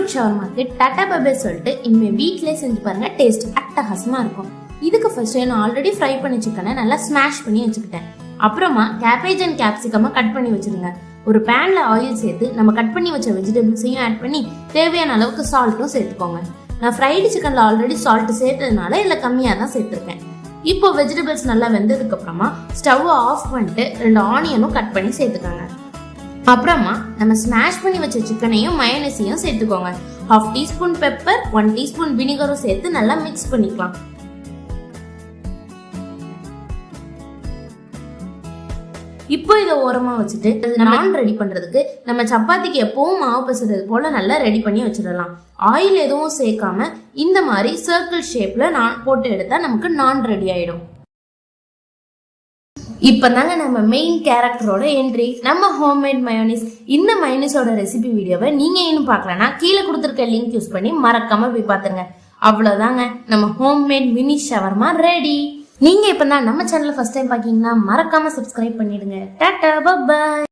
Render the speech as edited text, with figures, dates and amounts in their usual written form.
Beetroot ஷவர்மாக்கு tata bye சொல்லிட்டு இனிமே வீட்லயே செஞ்சு பாருங்க, டேஸ்ட் அட்டகாசமா இருக்கும். இதுக்கு ஃபர்ஸ்ட் நான் ஆல்ரெடி ஃப்ரை பண்ணி சிக்கனை நல்லா ஸ்மாஷ் பண்ணி வச்சுக்கிட்டேன். அப்புறமா கேபேஜ் அண்ட் கேப்சிகமா கட் பண்ணி வச்சிருங்க. ஒரு பேன்ல ஆயில் சேர்த்து நம்ம கட் பண்ணி வச்ச வெஜிடபிள்ஸையும் ஆட் பண்ணி தேவையான அளவுக்கு சால்ட்டும் சேர்த்துக்கோங்க. நான் ஃப்ரைடு சிக்கன்ல ஆல்ரெடி சால்ட் சேர்த்ததுனால இதுல கம்மியா தான் சேர்த்திருக்கேன். இப்போ வெஜிடபிள்ஸ் நல்லா வெந்ததுக்கு அப்புறமா ஸ்டவ் ஆஃப் பண்ணிட்டு 2 ஆனியனும் கட் பண்ணி சேர்த்துக்கோங்க. அப்புறமா நம்ம ஸ்மாஷ் பண்ணி வச்ச சிக்கனையும் மயோனைஸையும் சேர்த்துக்கோங்க. 1/2 டீஸ்பூன் பெப்பர், 1 டீஸ்பூன் வினிகரும் சேர்த்து நல்லா மிக்ஸ் பண்ணிக்கலாம். இப்போ இதை ஓரமா வச்சுட்டு நான் ரெடி பண்றதுக்கு நம்ம சப்பாத்திக்கு எப்பவும் மாவு பசுறது போல நல்லா ரெடி பண்ணி வச்சிடலாம். ஆயில் எதுவும் சேர்க்காம இந்த மாதிரி சர்க்கிள் ஷேப்ல நான் போட்டு எடுத்தா நமக்கு நான் ரெடி ஆயிடும். இப்பதாங்க நம்ம மெயின் கேரக்டரோட என்ட்ரி, நம்ம ஹோம்மேட் மயோனிஸ். இந்த மயோனிஸோட ரெசிபி வீடியோவை நீங்க இன்னும் பார்க்கலன்னா கீழே கொடுத்துருக்க லிங்க் யூஸ் பண்ணி மறக்காம போய் பாத்துருங்க. அவ்வளவுதாங்க, நம்ம ஹோம்மேட் மினி ஷவர்மா ரெடி. நீங்க இப்பதான் நம்ம சேனலை ஃபர்ஸ்ட் டைம் பாக்கீங்கன்னா மறக்காம சப்ஸ்கிரைப் பண்ணிடுங்க. Tata, bye by.